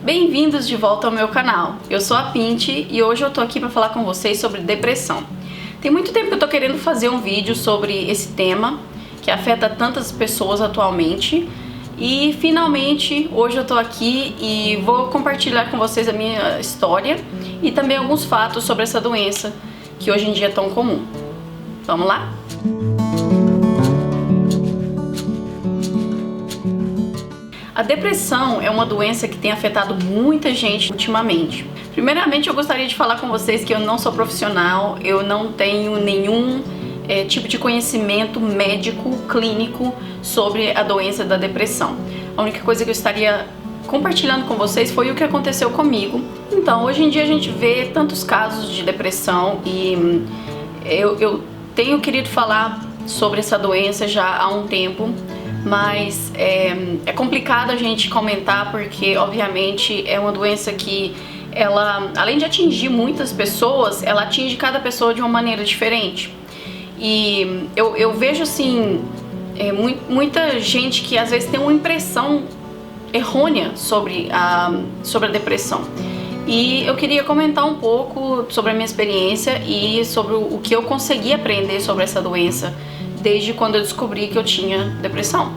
Bem-vindos de volta ao meu canal. Eu sou a Pinti e hoje eu tô aqui para falar com vocês sobre depressão. Tem muito tempo que eu tô querendo fazer um vídeo sobre esse tema que afeta tantas pessoas atualmente e finalmente hoje eu tô aqui e vou compartilhar com vocês a minha história e também alguns fatos sobre essa doença que hoje em dia é tão comum. Vamos lá? A depressão é uma doença que tem afetado muita gente ultimamente. Primeiramente, eu gostaria de falar com vocês que eu não sou profissional, eu não tenho nenhum tipo de conhecimento médico, clínico sobre a doença da depressão. A única coisa que eu estaria compartilhando com vocês foi o que aconteceu comigo. Então, hoje em dia a gente vê tantos casos de depressão e eu tenho querido falar sobre essa doença já há um tempo. Mas é complicado a gente comentar porque, obviamente, é uma doença que ela, além de atingir muitas pessoas, ela atinge cada pessoa de uma maneira diferente. E eu vejo, assim, muita gente que às vezes tem uma impressão errônea sobre a depressão. E eu queria comentar um pouco sobre a minha experiência e sobre o que eu consegui aprender sobre essa doença desde quando eu descobri que eu tinha depressão.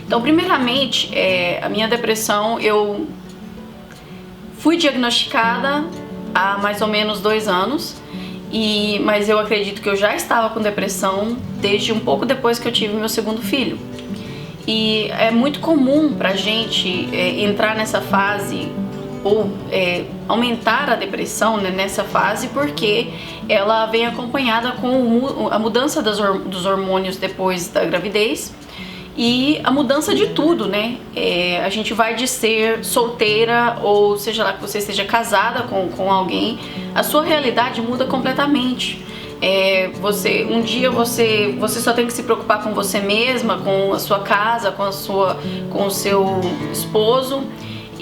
Então, primeiramente, a minha depressão, eu fui diagnosticada há mais ou menos 2 anos, mas eu acredito que eu já estava com depressão desde um pouco depois que eu tive meu segundo filho. E é muito comum pra gente entrar nessa fase ou aumentar a depressão, né, nessa fase, porque ela vem acompanhada com a mudança dos hormônios depois da gravidez e a mudança de tudo, né? A gente vai de ser solteira ou seja lá que você esteja casada com alguém, a sua realidade muda completamente. Um dia você só tem que se preocupar com você mesma, com a sua casa, com o seu esposo.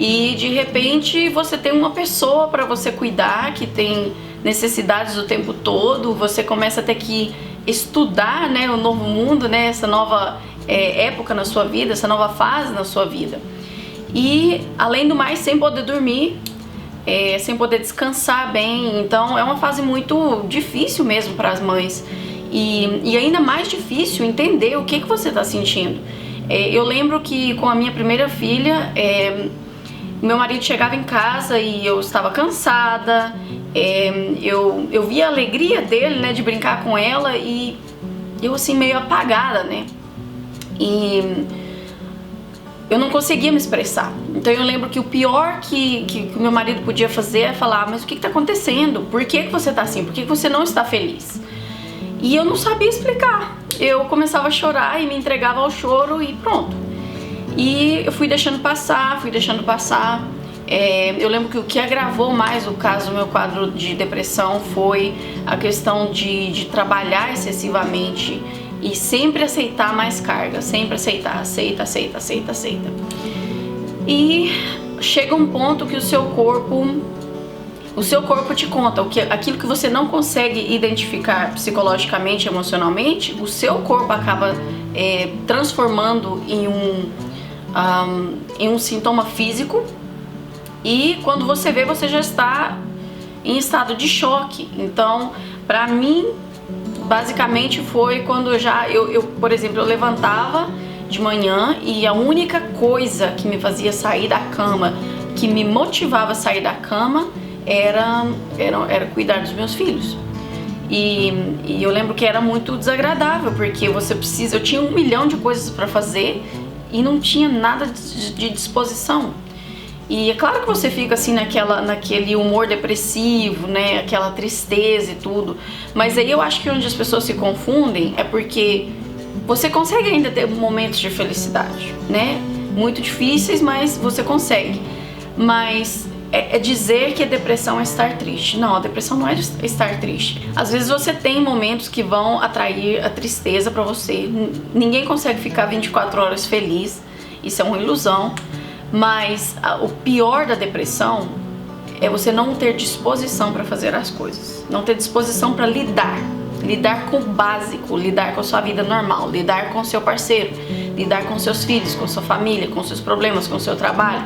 E de repente você tem uma pessoa para você cuidar que tem necessidades o tempo todo, você começa a ter que estudar, né, o novo mundo, né, essa nova época na sua vida, essa nova fase na sua vida. E além do mais, sem poder dormir, sem poder descansar bem, então é uma fase muito difícil mesmo para as mães. E ainda mais difícil entender o que você está sentindo. Eu lembro que com a minha primeira filha, meu marido chegava em casa e eu estava cansada, eu via a alegria dele, né, de brincar com ela e eu assim meio apagada, né, e eu não conseguia me expressar. Então eu lembro que o pior que meu marido podia fazer é falar: mas o que está acontecendo? Por que você está assim? Por que você não está feliz? E eu não sabia explicar, eu começava a chorar e me entregava ao choro e pronto. E eu fui deixando passar. Eu lembro que o que agravou mais o caso, o meu quadro de depressão, foi a questão de trabalhar excessivamente e sempre aceitar mais carga, sempre aceitar, aceita. E chega um ponto que o seu corpo te conta, aquilo que você não consegue identificar psicologicamente, emocionalmente, o seu corpo acaba transformando em um sintoma físico, e quando você vê, você já está em estado de choque. Então, pra mim, basicamente foi quando por exemplo, eu levantava de manhã e a única coisa que me fazia sair da cama, que me motivava a sair da cama, era cuidar dos meus filhos. E eu lembro que era muito desagradável, porque eu tinha 1 milhão de coisas para fazer e não tinha nada de disposição. E é claro que você fica assim naquele humor depressivo, né, aquela tristeza e tudo, mas aí eu acho que onde as pessoas se confundem é porque você consegue ainda ter momentos de felicidade, né, muito difíceis, mas você consegue. Mas dizer que a depressão é estar triste. Não, a depressão não é estar triste. Às vezes você tem momentos que vão atrair a tristeza pra você. Ninguém consegue ficar 24 horas feliz. Isso é uma ilusão. Mas o pior da depressão é você não ter disposição para fazer as coisas. Não ter disposição para lidar com o básico, lidar com a sua vida normal, lidar com o seu parceiro, lidar com seus filhos, com sua família, com seus problemas, com o seu trabalho.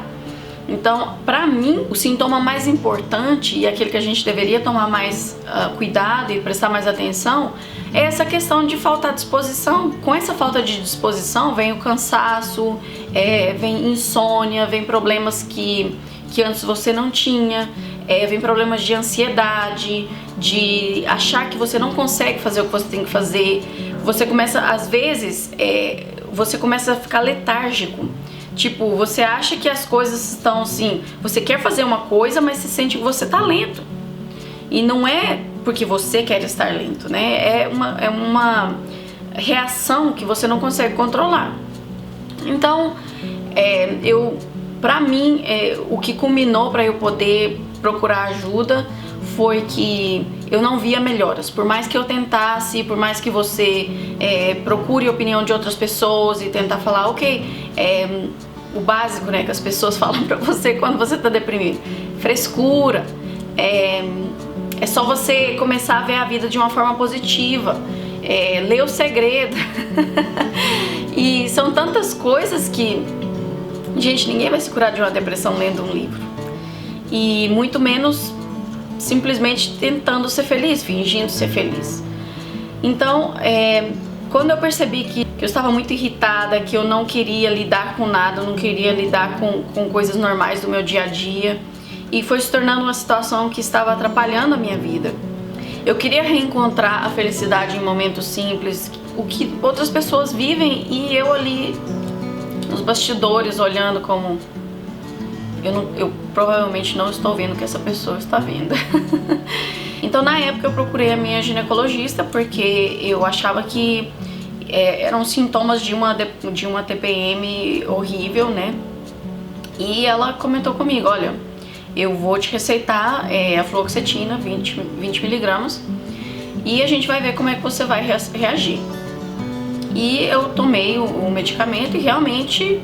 Então, pra mim, o sintoma mais importante e aquele que a gente deveria tomar mais cuidado e prestar mais atenção é essa questão de faltar disposição. Com essa falta de disposição vem o cansaço, vem insônia, vem problemas que antes você não tinha, vem problemas de ansiedade, de achar que você não consegue fazer o que você tem que fazer. Você começa, às vezes, você começa a ficar letárgico. Tipo, você acha que as coisas estão assim, você quer fazer uma coisa, mas você sente que você tá lento. E não é porque você quer estar lento, né? É uma reação que você não consegue controlar. Então, pra mim, o que culminou para eu poder procurar ajuda foi que eu não via melhoras. Por mais que eu tentasse, por mais que você procure a opinião de outras pessoas e tentar falar, o básico, né, que as pessoas falam pra você quando você tá deprimido. Frescura. É só você começar a ver a vida de uma forma positiva. Ler O Segredo. E são tantas coisas que, gente, ninguém vai se curar de uma depressão lendo um livro. E muito menos simplesmente tentando ser feliz, fingindo ser feliz. Então, quando eu percebi que eu estava muito irritada, que eu não queria lidar com nada, eu não queria lidar com coisas normais do meu dia a dia, e foi se tornando uma situação que estava atrapalhando a minha vida. Eu queria reencontrar a felicidade em momentos simples, o que outras pessoas vivem, e eu ali nos bastidores olhando como eu provavelmente não estou vendo o que essa pessoa está vendo. Então, na época, eu procurei a minha ginecologista porque eu achava que eram sintomas de uma TPM horrível, né? E ela comentou comigo, olha, eu vou te receitar a fluoxetina, 20 miligramas, e a gente vai ver como é que você vai reagir. E eu tomei o medicamento e realmente,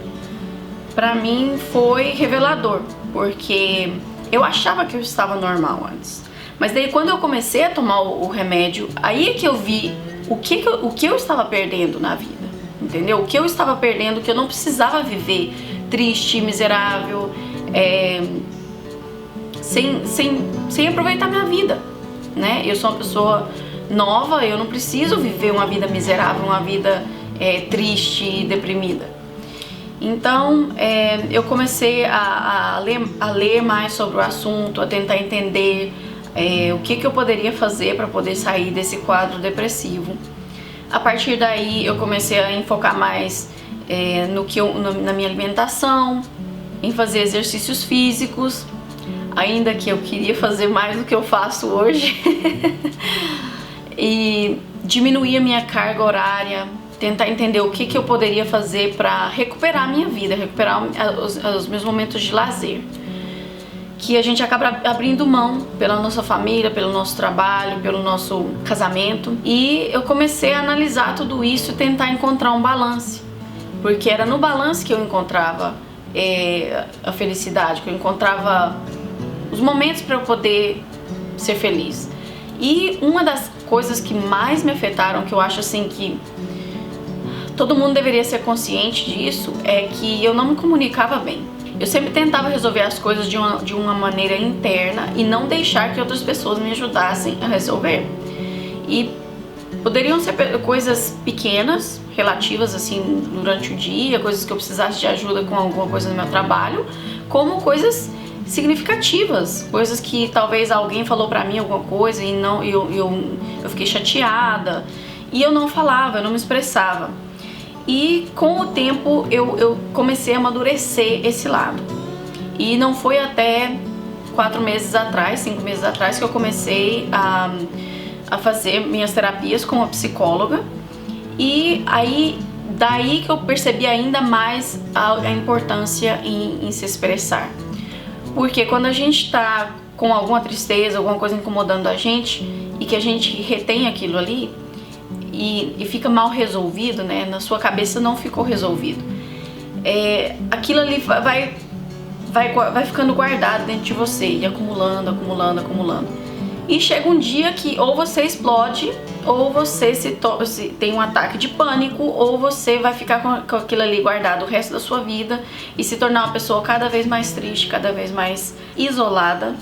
pra mim, foi revelador, porque eu achava que eu estava normal antes. Mas daí, quando eu comecei a tomar o remédio, aí é que eu vi o que eu estava perdendo na vida, entendeu? O que eu estava perdendo, que eu não precisava viver triste, miserável, sem aproveitar minha vida, né? Eu sou uma pessoa nova, eu não preciso viver uma vida miserável, uma vida triste e deprimida. Então, eu comecei a ler mais sobre o assunto, a tentar entender o que eu poderia fazer para poder sair desse quadro depressivo. A partir daí, eu comecei a enfocar mais na minha alimentação, em fazer exercícios físicos, ainda que eu queria fazer mais do que eu faço hoje, e diminuir a minha carga horária, tentar entender o que eu poderia fazer para recuperar a minha vida, recuperar os meus momentos de lazer, que a gente acaba abrindo mão pela nossa família, pelo nosso trabalho, pelo nosso casamento. E eu comecei a analisar tudo isso e tentar encontrar um balance, porque era no balance que eu encontrava a felicidade, que eu encontrava os momentos para eu poder ser feliz. E uma das coisas que mais me afetaram, que eu acho assim que todo mundo deveria ser consciente disso, é que eu não me comunicava bem. Eu sempre tentava resolver as coisas de uma maneira interna e não deixar que outras pessoas me ajudassem a resolver. E poderiam ser coisas pequenas, relativas assim durante o dia, coisas que eu precisasse de ajuda com alguma coisa no meu trabalho, como coisas significativas, coisas que talvez alguém falou pra mim alguma coisa e não, eu fiquei chateada e eu não falava, eu não me expressava. E com o tempo eu comecei a amadurecer esse lado. E não foi até 4 meses atrás, 5 meses atrás, que eu comecei a fazer minhas terapias com uma psicóloga. E aí, daí que eu percebi ainda mais a importância em se expressar. Porque quando a gente tá com alguma tristeza, alguma coisa incomodando a gente, e que a gente retém aquilo ali, e fica mal resolvido, né? Na sua cabeça não ficou resolvido. Aquilo ali vai ficando guardado dentro de você e acumulando. E chega um dia que ou você explode ou você se tem um ataque de pânico, ou você vai ficar com aquilo ali guardado o resto da sua vida e se tornar uma pessoa cada vez mais triste, cada vez mais isolada,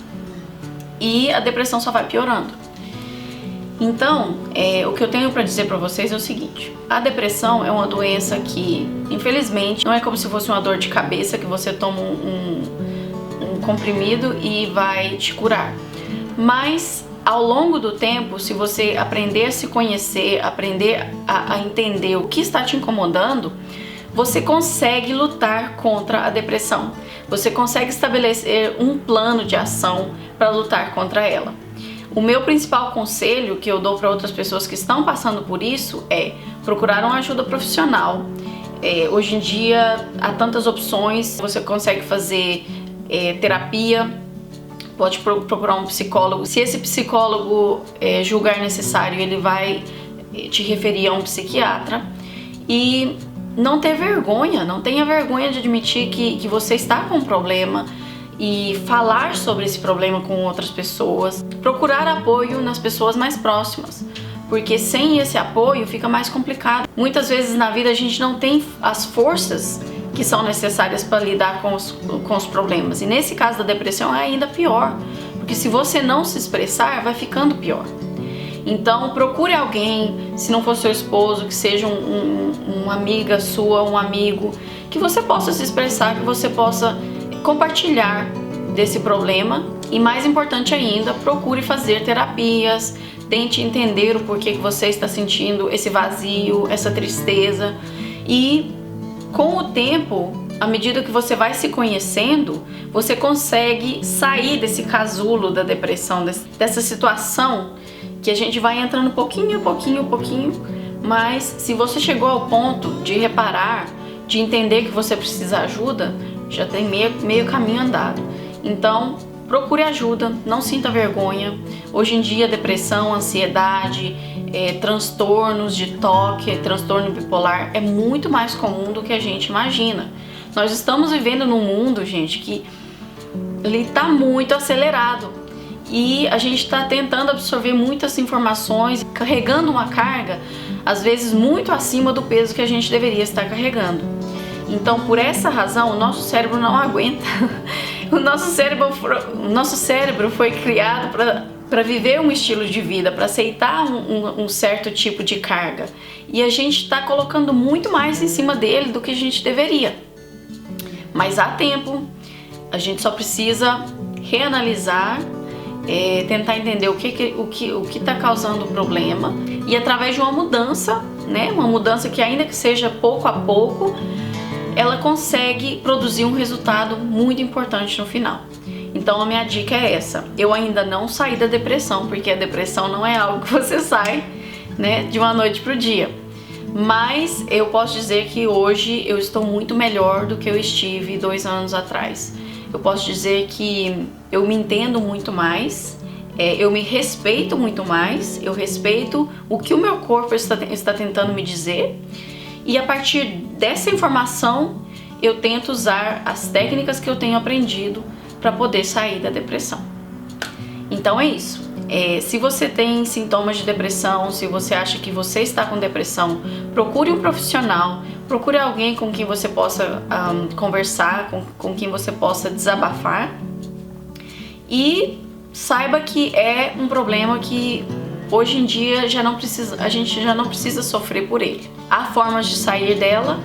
e a depressão só vai piorando. Então, o que eu tenho para dizer para vocês é o seguinte: a depressão é uma doença que, infelizmente, não é como se fosse uma dor de cabeça que você toma um comprimido e vai te curar. Mas, ao longo do tempo, se você aprender a se conhecer, aprender a entender o que está te incomodando, você consegue lutar contra a depressão. Você consegue estabelecer um plano de ação para lutar contra ela. O meu principal conselho que eu dou para outras pessoas que estão passando por isso é procurar uma ajuda profissional. Hoje em dia há tantas opções, você consegue fazer terapia, pode procurar um psicólogo. Se esse psicólogo julgar necessário, ele vai te referir a um psiquiatra. E não ter vergonha, não tenha vergonha de admitir que você está com um problema e falar sobre esse problema com outras pessoas. Procurar apoio nas pessoas mais próximas, porque sem esse apoio fica mais complicado. Muitas vezes na vida a gente não tem as forças que são necessárias para lidar com os problemas, e nesse caso da depressão é ainda pior, porque se você não se expressar, vai ficando pior. Então procure alguém, se não for seu esposo, que seja uma amiga sua, um amigo, que você possa se expressar, que você possa compartilhar desse problema. E mais importante ainda, procure fazer terapias, tente entender o porquê que você está sentindo esse vazio, essa tristeza. E com o tempo, à medida que você vai se conhecendo, você consegue sair desse casulo da depressão, dessa situação que a gente vai entrando pouquinho, mas se você chegou ao ponto de reparar, de entender que você precisa de ajuda, já tem meio caminho andado. Então, procure ajuda, não sinta vergonha. Hoje em dia, depressão, ansiedade, transtornos de toque, transtorno bipolar é muito mais comum do que a gente imagina. Nós estamos vivendo num mundo, gente, que ele está muito acelerado e a gente está tentando absorver muitas informações, carregando uma carga, às vezes muito acima do peso que a gente deveria estar carregando. Então, por essa razão, o nosso cérebro não aguenta. O nosso cérebro foi criado para viver um estilo de vida, para aceitar um certo tipo de carga. E a gente está colocando muito mais em cima dele do que a gente deveria. Mas há tempo, a gente só precisa reanalisar, tentar entender o que está causando o problema. E através de uma mudança, né, uma mudança que ainda que seja pouco a pouco, ela consegue produzir um resultado muito importante no final. Então a minha dica é essa: eu ainda não saí da depressão, porque a depressão não é algo que você sai, né, de uma noite pro dia. Mas eu posso dizer que hoje eu estou muito melhor do que eu estive 2 anos atrás. Eu posso dizer que eu me entendo muito mais, eu me respeito muito mais, eu respeito o que o meu corpo está tentando me dizer. E a partir dessa informação, eu tento usar as técnicas que eu tenho aprendido para poder sair da depressão. Então é isso. Se você tem sintomas de depressão, se você acha que você está com depressão, procure um profissional, procure alguém com quem você possa conversar, com quem você possa desabafar. E saiba que é um problema que hoje em dia a gente já não precisa sofrer por ele. Há formas de sair dela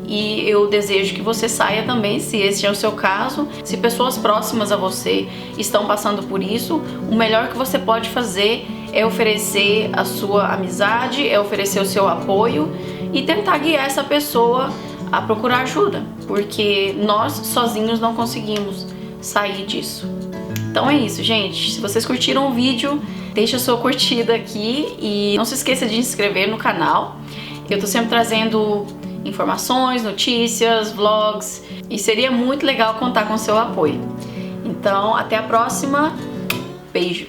e eu desejo que você saia também, se esse é o seu caso. Se pessoas próximas a você estão passando por isso, o melhor que você pode fazer é oferecer a sua amizade, é oferecer o seu apoio e tentar guiar essa pessoa a procurar ajuda, porque nós sozinhos não conseguimos sair disso. Então é isso, gente. Se vocês curtiram o vídeo, deixa a sua curtida aqui e não se esqueça de se inscrever no canal. Eu tô sempre trazendo informações, notícias, vlogs e seria muito legal contar com o seu apoio. Então, até a próxima. Beijo!